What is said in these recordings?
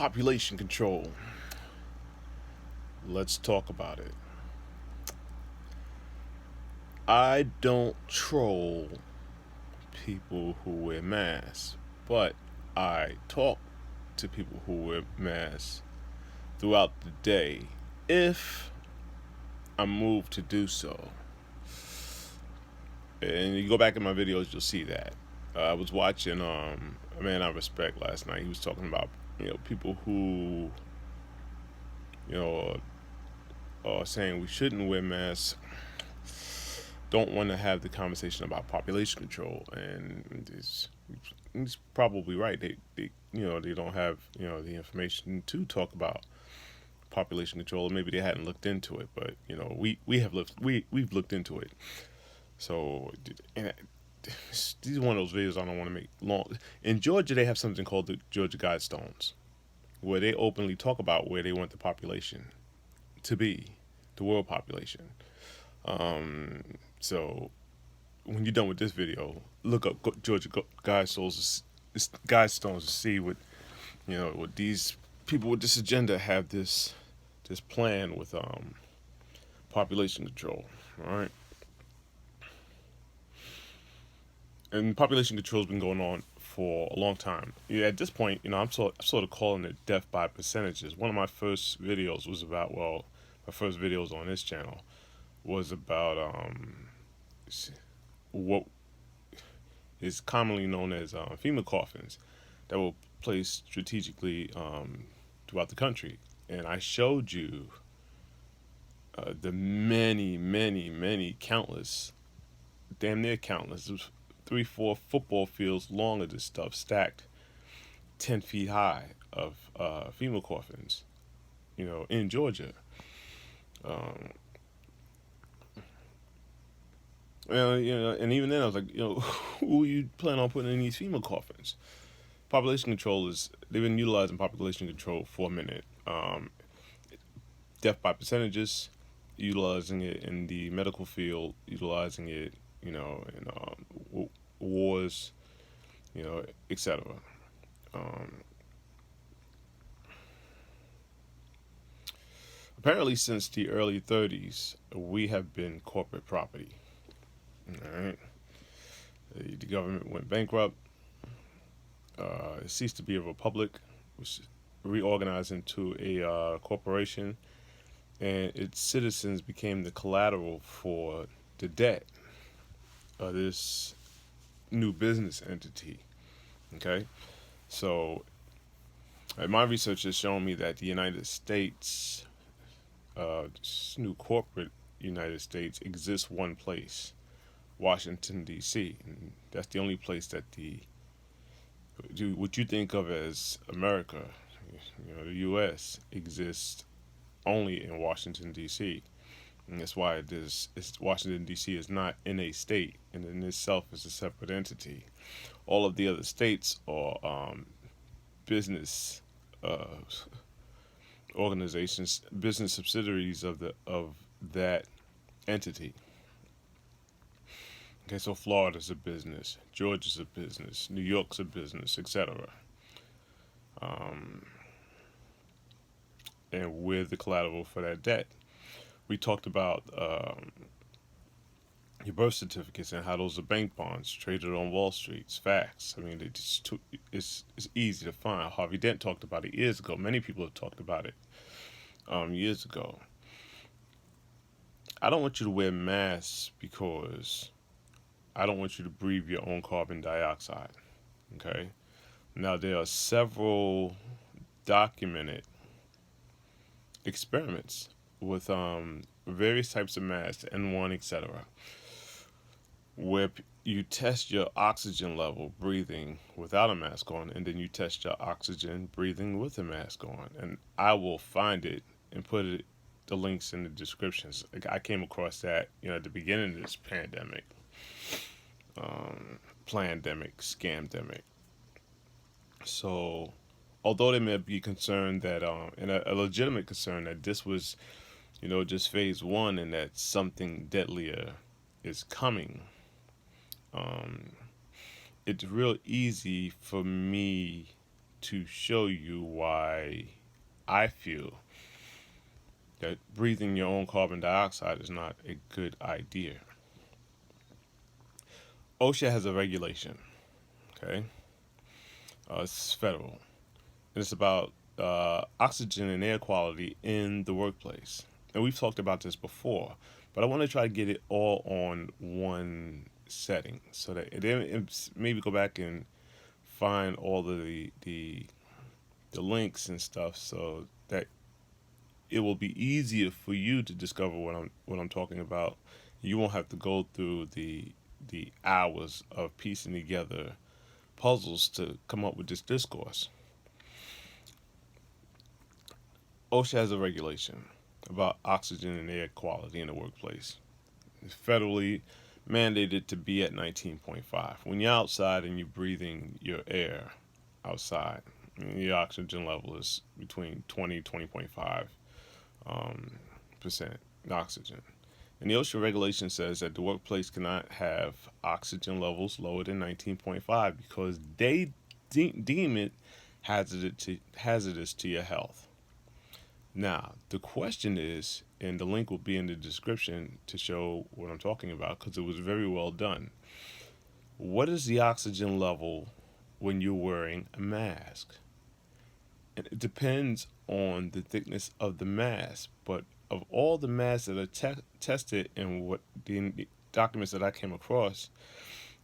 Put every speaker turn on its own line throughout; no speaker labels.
Population control. Let's talk about it. I don't troll people who wear masks, but I talk to people who wear masks throughout the day if I'm moved to do so. And you go back in my videos, you'll see that. I was watching a man I respect last night. He was talking about people who are saying we shouldn't wear masks, don't want to have the conversation about population control, and he's probably right. They don't have the information to talk about population control, or maybe they hadn't looked into it. But we've looked into it. So, and this is one of those videos I don't want to make long. In Georgia, they have something called the Georgia Guidestones, where they openly talk about where they want the population to be, the world population. So when you're done with this video, look up Georgia Guidestones to see what these people with this agenda have this plan with population control. All right. And population control has been going on for a long time. Yeah, at this point, I'm sort of calling it death by percentages. One of my first videos was about, my first videos on this channel was about what is commonly known as FEMA coffins that were placed strategically throughout the country. And I showed you the many, countless, damn near countless, 3-4 football fields long of this stuff stacked 10 feet high of FEMA coffins, in Georgia. And even then I was like, who you plan on putting in these FEMA coffins? Population control they've been utilizing population control for a minute. Death by percentages, utilizing it in the medical field, utilizing it, in wars, etc. Apparently, since the early 30s, we have been corporate property. All right, the government went bankrupt. It ceased to be a republic, was reorganized into a corporation, and its citizens became the collateral for the debt of this new business entity. Okay, so my research has shown me that the United States, this new corporate United States, exists one place, Washington D.C., and that's the only place that what you think of as America, the U.S. exists only in Washington D.C. And that's why Washington D.C. is not in a state, and in itself is a separate entity. All of the other states are business organizations, business subsidiaries of that entity. Okay, so Florida's a business, Georgia's a business, New York's a business, etc. And we're the collateral for that debt. We talked about your birth certificates and how those are bank bonds traded on Wall Street. It's facts. I mean, it's easy to find. Harvey Dent talked about it years ago. Many people have talked about it years ago. I don't want you to wear masks because I don't want you to breathe your own carbon dioxide. Okay? Now, there are several documented experiments with various types of masks, N1, etc., where you test your oxygen level breathing without a mask on, and then you test your oxygen breathing with a mask on. And I will find it and put the links in the descriptions. I came across that at the beginning of this pandemic, scamdemic. So, although there may be concern that, and a legitimate concern that this was, just phase one, and that something deadlier is coming, it's real easy for me to show you why I feel that breathing your own carbon dioxide is not a good idea. OSHA has a regulation, okay? It's federal. And it's about oxygen and air quality in the workplace. And we've talked about this before, but I want to try to get it all on one setting so that maybe go back and find all of the links and stuff so that it will be easier for you to discover what I'm talking about. You won't have to go through the hours of piecing together puzzles to come up with this discourse. OSHA has a regulation about oxygen and air quality in the workplace. It's federally mandated to be at 19.5. When you're outside and you're breathing your air outside, your oxygen level is between 20 and 20.5 percent oxygen. And the OSHA regulation says that the workplace cannot have oxygen levels lower than 19.5 because they deem it hazardous to your health. Now, the question is, and the link will be in the description to show what I'm talking about because it was very well done. What is the oxygen level when you're wearing a mask? And it depends on the thickness of the mask, but of all the masks that are tested and what the documents that I came across,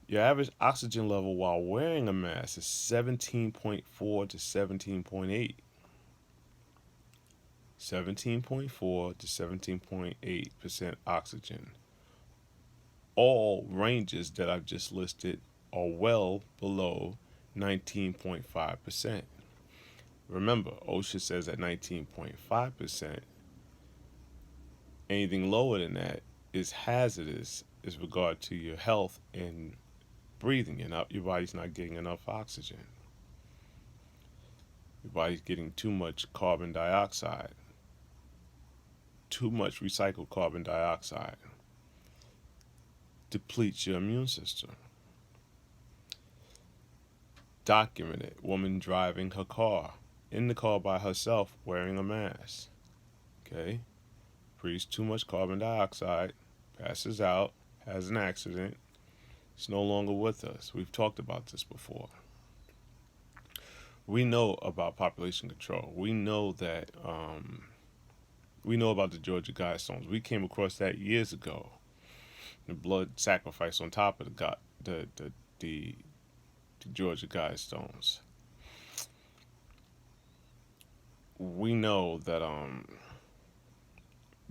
your average oxygen level while wearing a mask is 17.4 to 17.8. 17.4 to 17.8% oxygen. All ranges that I've just listed are well below 19.5%. Remember, OSHA says at 19.5%, anything lower than that is hazardous as regard to your health and breathing. Your body's not getting enough oxygen. Your body's getting too much carbon dioxide. Too much recycled carbon dioxide depletes your immune system. Documented woman driving her car, in the car by herself wearing a mask. Okay? Breathes too much carbon dioxide, passes out, has an accident, it's no longer with us. We've talked about this before. We know about population control. We know that we know about the Georgia Guidestones. We came across that years ago. The blood sacrifice on top of the Georgia Guidestones. We know that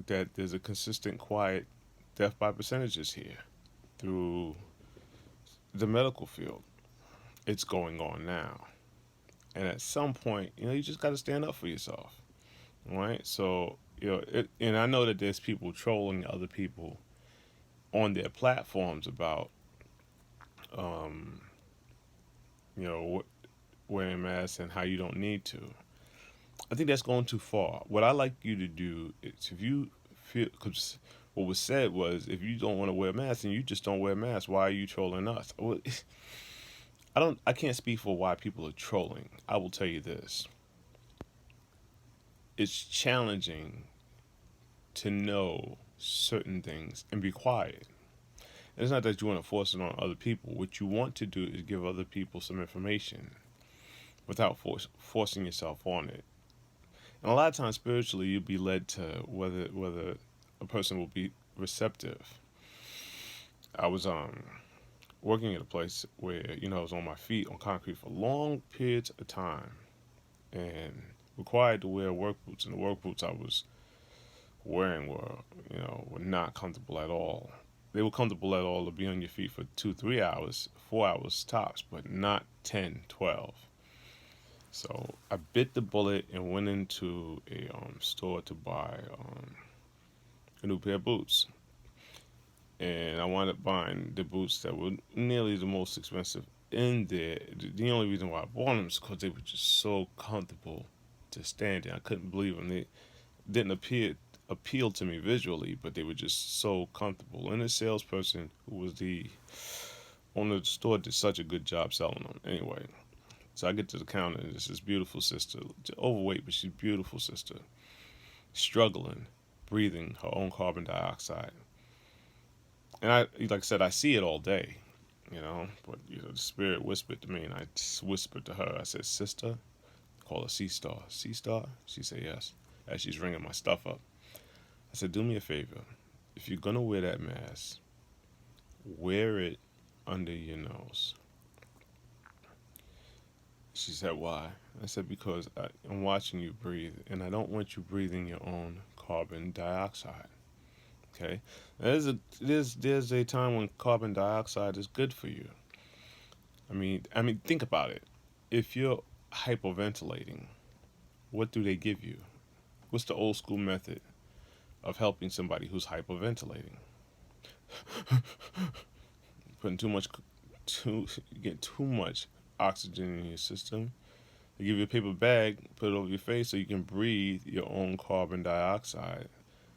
that there's a consistent, quiet death by percentages here through the medical field. It's going on now, and at some point, you just got to stand up for yourself, right? So. And I know that there's people trolling other people on their platforms about, wearing masks and how you don't need to. I think that's going too far. What I like you to do is, if you feel, because what was said was, if you don't want to wear a mask, then you just don't wear a mask. Why are you trolling us? Well, I can't speak for why people are trolling. I will tell you this. It's challenging to know certain things and be quiet. And it's not that you want to force it on other people. What you want to do is give other people some information without forcing yourself on it. And a lot of times spiritually, you'll be led to whether a person will be receptive. I was working at a place where I was on my feet on concrete for long periods of time and required to wear work boots, and the work boots I was wearing were not comfortable at all. They were comfortable at all to be on your feet for 2-3 hours, 4 hours tops, but not 10, 12. So I bit the bullet and went into a store to buy a new pair of boots. And I wound up buying the boots that were nearly the most expensive in there. The only reason why I bought them is because they were just so comfortable to stand in. I couldn't believe them. They didn't appeal to me visually, but they were just so comfortable. And the salesperson, who was the owner of the store, did such a good job selling them. Anyway, So I get to the counter and it's this beautiful sister, overweight, but she's a beautiful sister, struggling, breathing her own carbon dioxide. And like I said, I see it all day, but the spirit whispered to me, and I just whispered to her. I said, "Sister, call her Sea Star." Sea Star? She said yes. As she's ringing my stuff up, I said, "Do me a favor. If you're gonna wear that mask, wear it under your nose." She said, "Why?" I said, "Because I'm watching you breathe, and I don't want you breathing your own carbon dioxide." Okay, there's a time when carbon dioxide is good for you. I mean, think about it. If you're hyperventilating, what do they give you? What's the old school method of helping somebody who's hyperventilating? Putting you get too much oxygen in your system. They give you a paper bag, put it over your face so you can breathe your own carbon dioxide,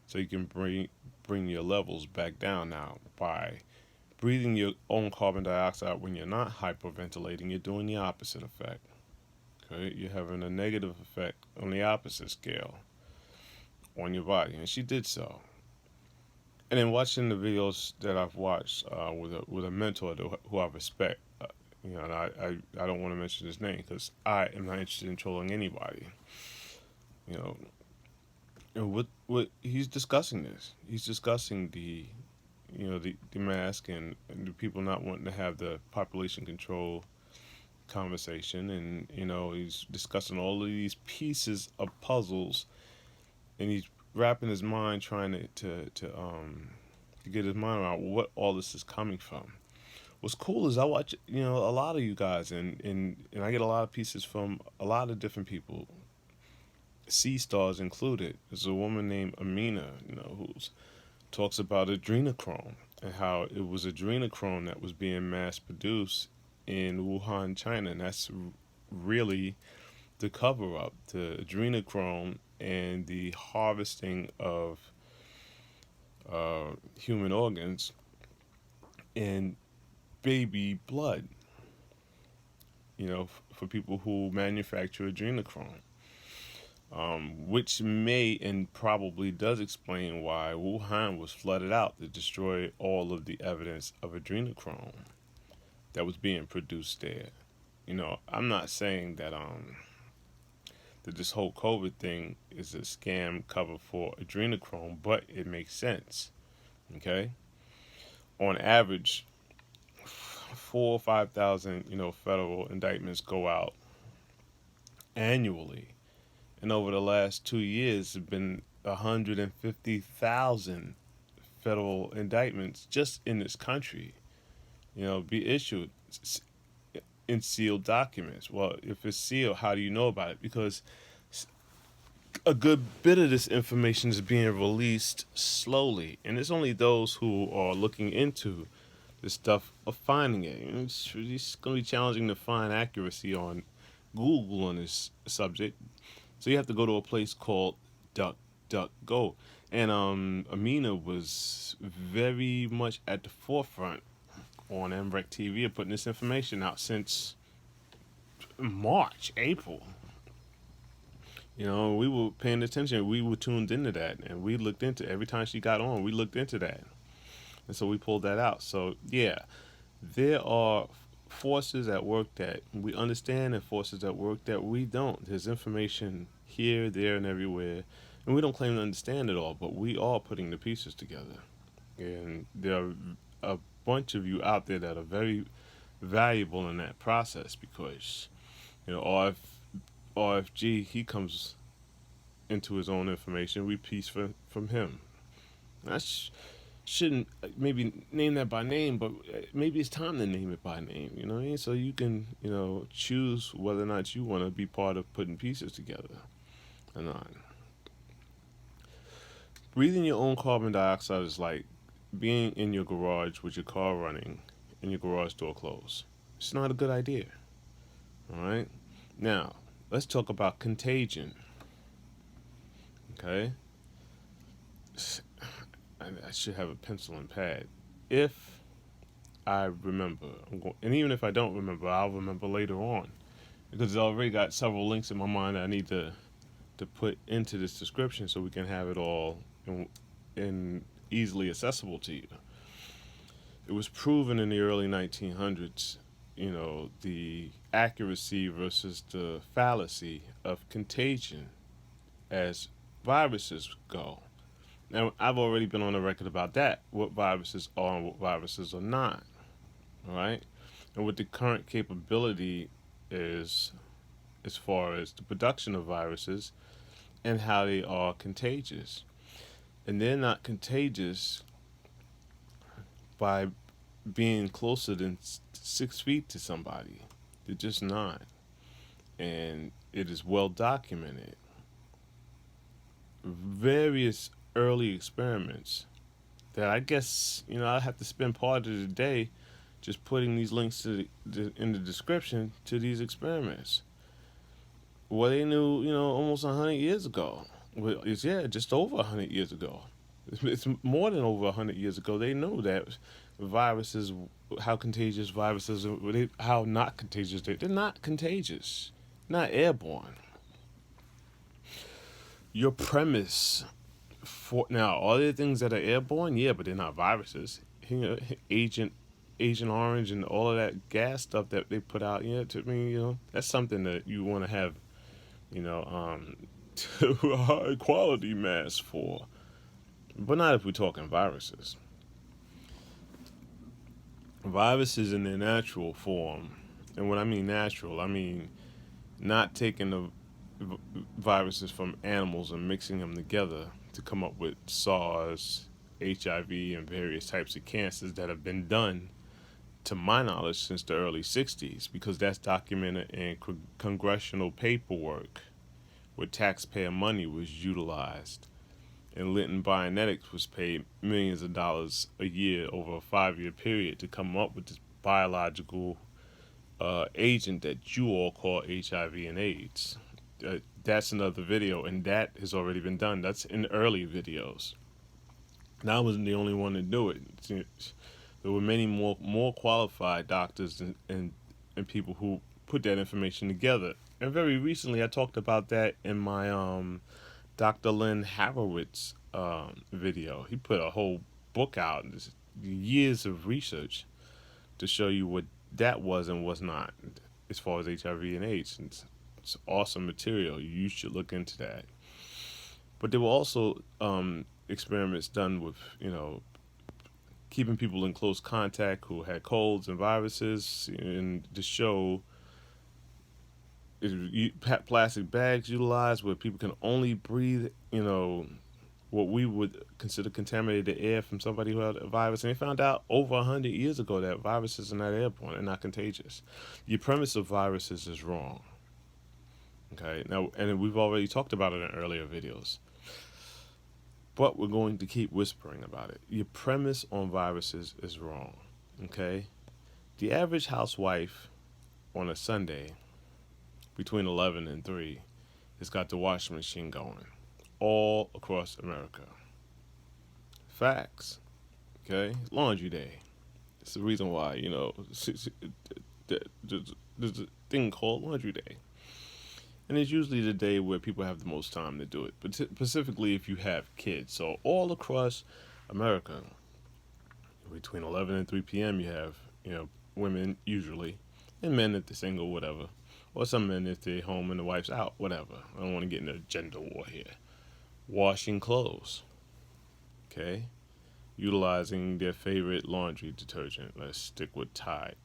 so you can bring your levels back down. Now, by breathing your own carbon dioxide when you're not hyperventilating, you're doing the opposite effect. Okay, you're having a negative effect on the opposite scale on your body, and she did so. And then watching the videos that I've watched with a mentor who I respect, and I don't want to mention his name because I am not interested in trolling anybody. You know, and what he's discussing this. He's discussing the mask and the people not wanting to have the population control conversation, and he's discussing all of these pieces of puzzles, and he's wrapping his mind trying to get his mind around what all this is coming from. What's cool is I watch a lot of you guys, and I get a lot of pieces from a lot of different people, sea stars included. There's a woman named Amina, who talks about adrenochrome and how it was adrenochrome that was being mass produced in Wuhan, China, and that's really the cover up, the adrenochrome and the harvesting of human organs and baby blood, for people who manufacture adrenochrome. Which may and probably does explain why Wuhan was flooded out to destroy all of the evidence of adrenochrome that was being produced there. I'm not saying that this whole COVID thing is a scam cover for adrenochrome, but it makes sense. Okay, on average, 4 or 5 thousand federal indictments go out annually. And over the last 2 years, have been 150,000 federal indictments just in this country, be issued in sealed documents. Well, if it's sealed, how do you know about it? Because a good bit of this information is being released slowly, and it's only those who are looking into this stuff are finding it. It's going to be challenging to find accuracy on Google on this subject. So you have to go to a place called DuckDuckGo. And Amina was very much at the forefront on MREC TV of putting this information out since March, April. We were paying attention. We were tuned into that, and we looked into every time she got on. We looked into that, and so we pulled that out. So yeah, there are forces at work that we understand and forces at work that we don't. There's information here, there, and everywhere, and we don't claim to understand it all, but we are putting the pieces together. And there are a bunch of you out there that are very valuable in that process because, RFG, he comes into his own information. We piece from him. I shouldn't maybe name that by name, but maybe it's time to name it by name. You know what I mean? So you can choose whether or not you want to be part of putting pieces together or not. Breathing your own carbon dioxide is like being in your garage with your car running and your garage door closed. It's not a good idea. All right. Now let's talk about Contagion. Okay. I should have a pencil and pad. If I remember, and even if I don't remember, I'll remember later on. because it's already got several links in my mind that I need to put into this description so we can have it all in easily accessible to you. It was proven in the early 1900s, the accuracy versus the fallacy of contagion as viruses go. Now, I've already been on the record about that, what viruses are and what viruses are not, all right? And what the current capability is as far as the production of viruses and how they are contagious. And they're not contagious by being closer than 6 feet to somebody. They're just not. And it is well documented. Various early experiments that I guess, I have to spend part of the day just putting these links in the description to these experiments. Well, they knew, almost 100 years ago. Well, just over 100 years ago. It's more than over 100 years ago. They knew that viruses, how contagious viruses, how not contagious they're not contagious, not airborne. Your premise for now, are there things that are airborne? Yeah, but they're not viruses. Agent Orange and all of that gas stuff that they put out. To me, that's something that you want to have, a high quality mask for. But not if we're talking viruses. Viruses in their natural form, and when I mean natural, I mean not taking the viruses from animals and mixing them together to come up with SARS, HIV, and various types of cancers that have been done, to my knowledge, since the early 60s, because that's documented in congressional paperwork where taxpayer money was utilized. And Linton Bionetics was paid millions of dollars a year over a 5-year period to come up with this biological agent that you all call HIV and AIDS. That's another video, and that has already been done. That's in early videos. Now, I wasn't the only one to do it. There were many more qualified doctors and people who put that information together. And very recently, I talked about that in my Dr. Len Horowitz video. He put a whole book out, years of research to show you what that was and was not as far as HIV and AIDS. It's awesome material. You should look into that. But there were also experiments done with, keeping people in close contact who had colds and viruses, and to show plastic bags utilized where people can only breathe, what we would consider contaminated air from somebody who had a virus. And they found out over 100 years ago that viruses are not airborne and not contagious. Your premise of viruses is wrong. Okay, now, and we've already talked about it in earlier videos, but we're going to keep whispering about it. Your premise on viruses is wrong. Okay, the average housewife on a Sunday between 11 and 3 has got the washing machine going all across America. Facts. Okay, laundry day. It's the reason why, there's a thing called laundry day. And it's usually the day where people have the most time to do it, but specifically if you have kids. So all across America, between 11 and 3 p.m., you have, women usually, and men if they're single, whatever. Or some men if they're home and the wife's out, whatever. I don't want to get into a gender war here. Washing clothes. Okay? Utilizing their favorite laundry detergent. Let's stick with Tide,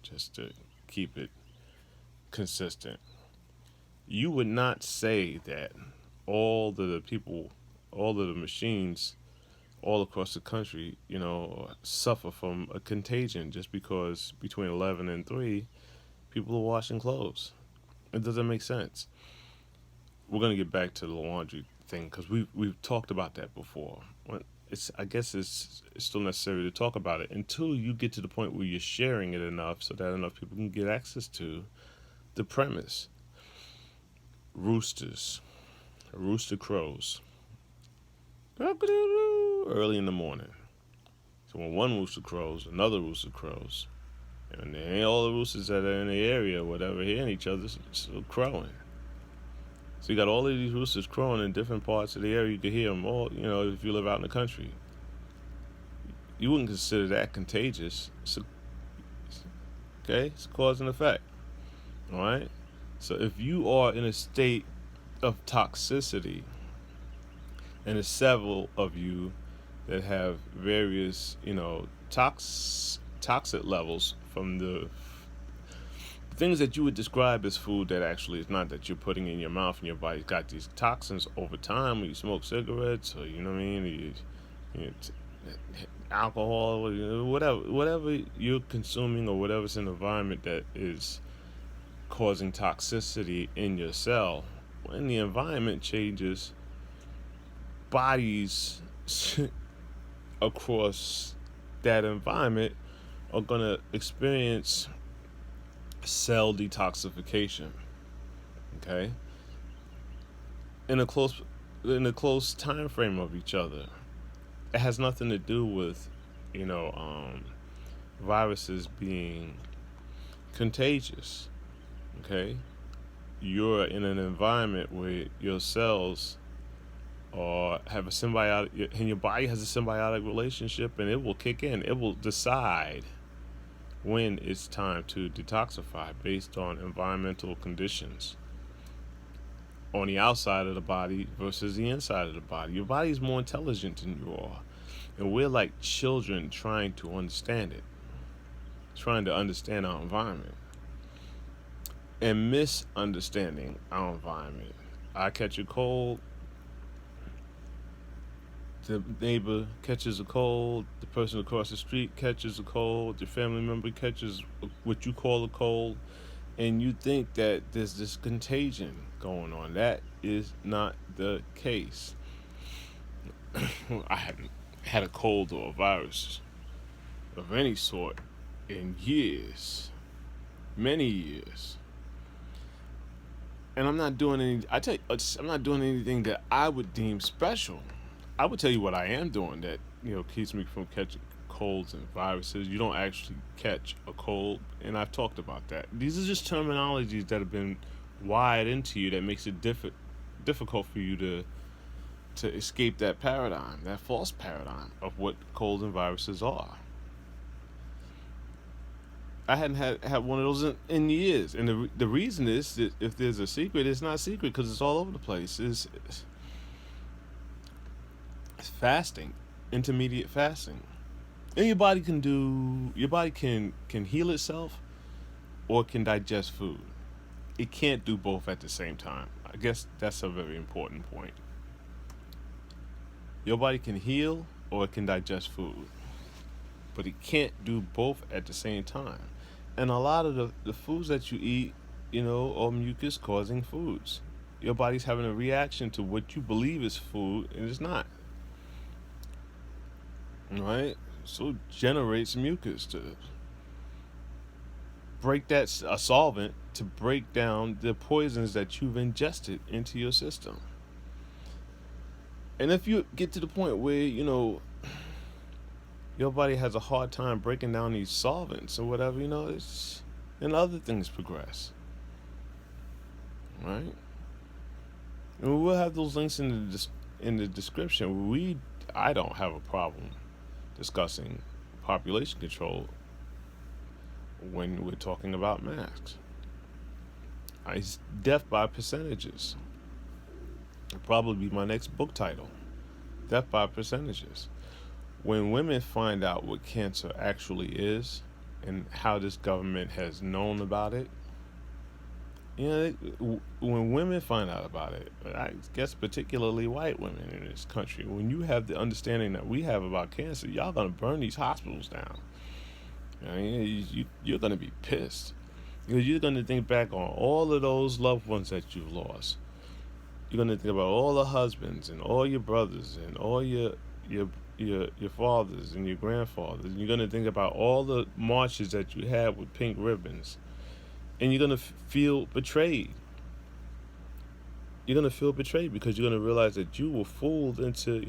just to keep it consistent. You would not say that all of the machines all across the country, suffer from a contagion just because between 11 and 3, people are washing clothes. It doesn't make sense. We're going to get back to the laundry thing because we've talked about that before. I guess it's still necessary to talk about it until you get to the point where you're sharing it enough so that enough people can get access to the premise. Roosters. Rooster crows. Early in the morning. So when one rooster crows, another rooster crows. And then all the roosters that are in the area, or whatever, hearing each other, still crowing. So you got all of these roosters crowing in different parts of the area. You can hear them all, if you live out in the country. You wouldn't consider that contagious. Okay? It's cause and effect. All right? So if you are in a state of toxicity, and there's several of you that have various, toxic levels from the things that you would describe as food that actually is not, that you're putting in your mouth and your body's got these toxins over time when you smoke cigarettes, or you know what I mean, alcohol, or whatever you're consuming, or whatever's in the environment that is causing toxicity in your cell. When the environment changes, bodies across that environment are going to experience cell detoxification. Okay, in a close time frame of each other. It has nothing to do with viruses being contagious. Okay, you're in an environment where your cells have a symbiotic, and your body has a symbiotic relationship, and it will kick in. It will decide when it's time to detoxify based on environmental conditions on the outside of the body versus the inside of the body. Your body is more intelligent than you are, and we're like children trying to understand it, trying to understand our environment and misunderstanding our environment. I catch a cold, the neighbor catches a cold, the person across the street catches a cold, your family member catches what you call a cold, and you think that there's this contagion going on. That is not the case. I haven't had a cold or a virus of any sort in years, many years. And I'm not doing I'm not doing anything that I would deem special. I would tell you what I am doing that, keeps me from catching colds and viruses. You don't actually catch a cold, and I've talked about that. These are just terminologies that have been wired into you that makes it difficult for you to escape that paradigm, that false paradigm of what colds and viruses are. I hadn't had one of those in years, and the reason is that if there's a secret, it's not a secret because it's all over the place. It's fasting, intermediate fasting, and your body can heal itself, or it can digest food. It can't do both at the same time. I guess that's a very important point. Your body can heal or it can digest food, but it can't do both at the same time. And a lot of the foods that you eat, are mucus causing foods. Your body's having a reaction to what you believe is food, and it's not. Right? So it generates mucus to break that, a solvent to break down the poisons that you've ingested into your system. And if you get to the point where, your body has a hard time breaking down these solvents or whatever, and other things progress. Right? And we'll have those links in the description. I don't have a problem discussing population control when we're talking about masks. It's death by percentages. It'll probably be my next book title, Death by Percentages. When women find out what cancer actually is and how this government has known about it, when women find out about it, I guess particularly white women in this country, when you have the understanding that we have about cancer, y'all gonna burn these hospitals down. You're gonna be pissed because you're gonna think back on all of those loved ones that you've lost. You're gonna think about all the husbands and all your brothers and all your fathers and your grandfathers. You're gonna think about all the marches that you had with pink ribbons, and you're gonna feel betrayed. You're gonna feel betrayed because you're gonna realize that you were fooled into,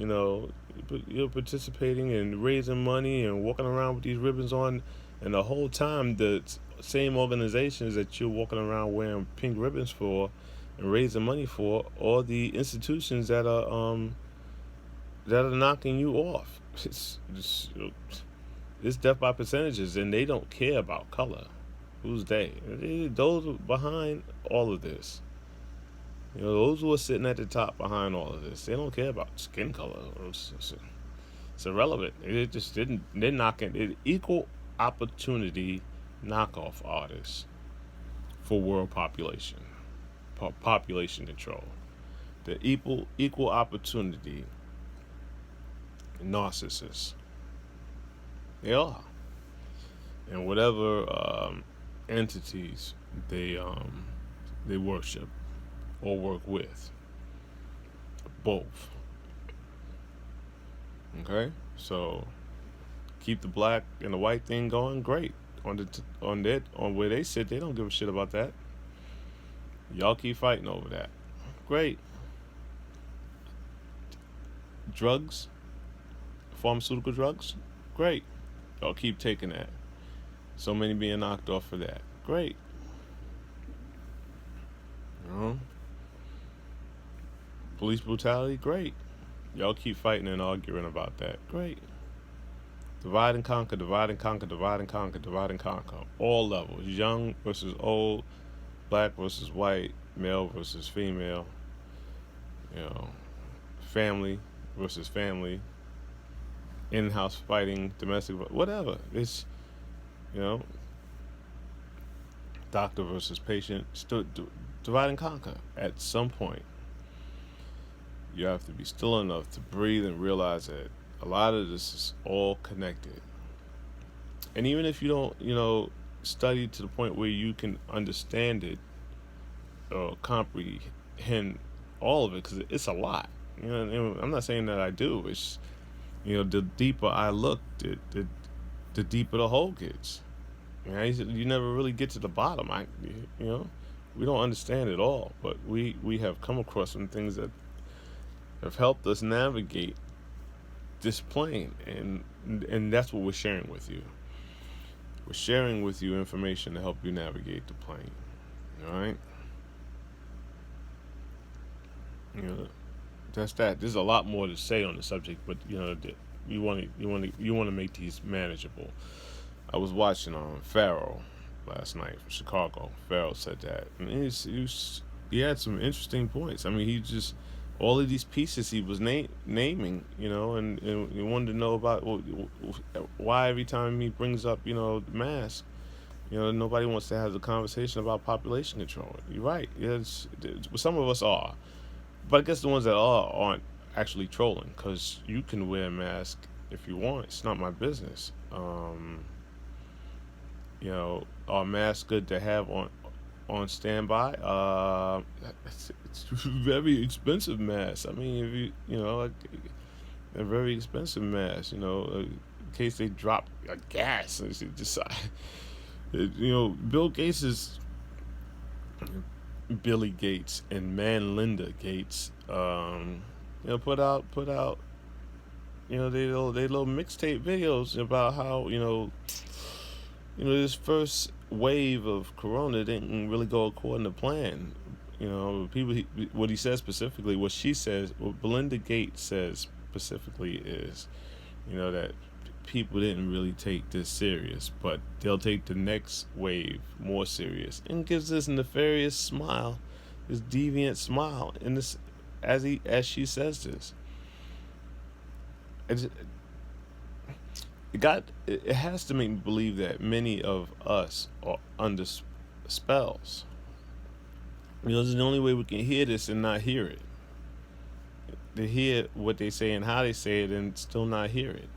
you're participating and raising money and walking around with these ribbons on, And the whole time, the same organizations that you're walking around wearing pink ribbons for and raising money for, are the institutions that are knocking you off. It's death by percentages, and they don't care about color. Who's they? Those are behind all of this. Those who are sitting at the top behind all of this, they don't care about skin color. It's irrelevant. It just didn't. They're knocking it. Equal opportunity knockoff artists for world population control. The equal opportunity narcissists. They are, and whatever entities they worship or work with, both. Okay, so keep the black and the white thing going. Great. On where they sit, they don't give a shit about that. Y'all keep fighting over that. Great. Drugs, pharmaceutical drugs. Great. Y'all keep taking that. So many being knocked off for that. Great. Police brutality. Great. Y'all keep fighting and arguing about that. Great. Divide and conquer, divide and conquer, divide and conquer, divide and conquer. All levels. Young versus old, black versus white, male versus female, family versus family, in-house fighting, domestic, whatever. It's, doctor versus patient. Divide and conquer. At some point, you have to be still enough to breathe and realize that a lot of this is all connected. And even if you don't, study to the point where you can understand it or comprehend all of it, because it's a lot. I'm not saying that I do. It's, the deeper I look, the deeper the hole gets. You never really get to the bottom. We don't understand it all, but we have come across some things that have helped us navigate this plane, and that's what we're sharing with you. We're sharing with you information to help you navigate the plane. All right. That's that. There's a lot more to say on the subject, but you want to make these manageable. I was watching Pharaoh last night from Chicago. Pharaoh said that, and he had some interesting points. I mean, he just all of these pieces he was naming, and you wanted to know about why every time he brings up, the mask, nobody wants to have the conversation about population control. You're right. Some of us are. But I guess the ones that aren't actually trolling, because you can wear a mask if you want. It's not my business. Are masks good to have on standby? It's very expensive masks. I mean, if a very expensive mask. In case they drop a gas, Bill Gates is. Billy Gates and Linda Gates, put out, they little mixtape videos about how, this first wave of Corona didn't really go according to plan. What he says specifically, what she says, what Belinda Gates says specifically is, that people didn't really take this serious, but they'll take the next wave more serious, and gives this nefarious smile, this deviant smile, in this as she says this. It has to make me believe that many of us are under spells. This is the only way we can hear this and not hear it. To hear what they say and how they say it and still not hear it.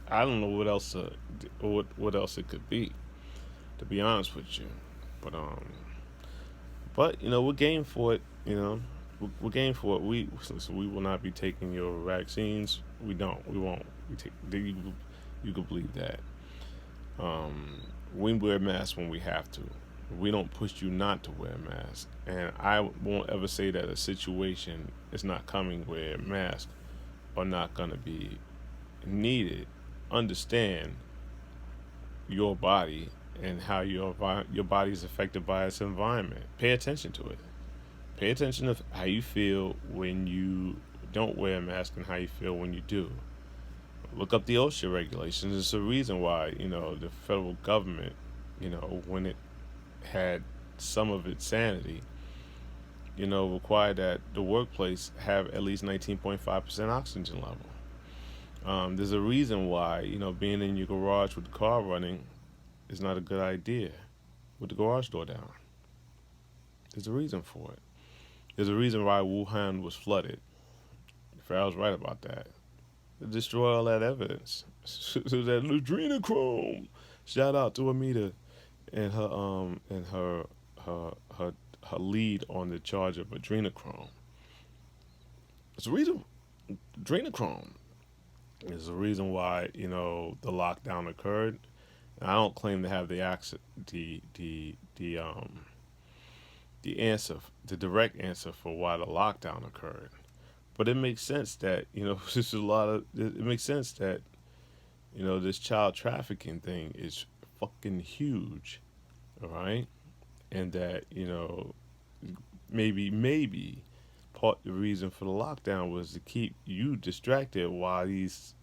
I don't know what else it could be, to be honest with you, but we're game for it. We're game for it. We will not be taking your vaccines. We won't. You can believe that. We wear masks when we have to. We don't push you not to wear a mask, and I won't ever say that a situation is not coming where masks are not going to be needed. Understand your body and how your body is affected by its environment. Pay attention to it. Pay attention to how you feel when you don't wear a mask and how you feel when you do. Look up the OSHA regulations. There's a reason why, the federal government, when it had some of its sanity, required that the workplace have at least 19.5% oxygen level. There's a reason why, being in your garage with the car running is not a good idea with the garage door down. There's a reason for it. There's a reason why Wuhan was flooded. Pharaoh's right about that. To destroy all that evidence. So that adrenochrome. Shout out to Amita and her lead on the charge of adrenochrome. It's a reason. Adrenochrome is the reason why the lockdown occurred. And I don't claim to have the answer, the direct answer for why the lockdown occurred. But it makes sense that this is it makes sense that this child trafficking thing is fucking huge, all right, and that maybe part of the reason for the lockdown was to keep you distracted while these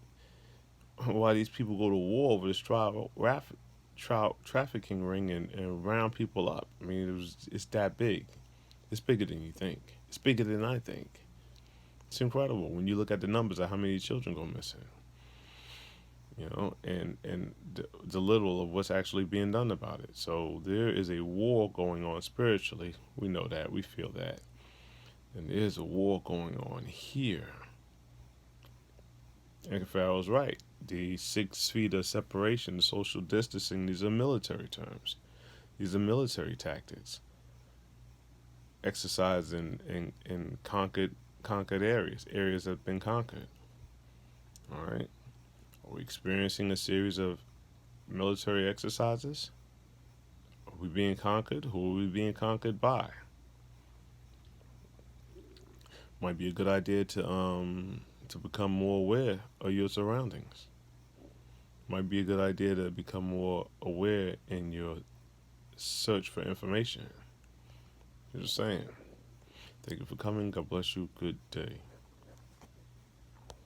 people go to war over this trafficking ring and round people up. I mean, it's that big. It's bigger than you think. It's bigger than I think. It's incredible when you look at the numbers of how many children go missing. And the little of what's actually being done about it. So there is a war going on spiritually. We know that. We feel that. And there's a war going on here. And Pharaoh's right. The 6 feet of separation, the social distancing, these are military terms. These are military tactics. Exercised in conquered areas that have been conquered. All right. Are we experiencing a series of military exercises? Are we being conquered? Who are we being conquered by? Might be a good idea to become more aware of your surroundings. Might be a good idea to become more aware in your search for information. Just saying. Thank you for coming. God bless you. Good day.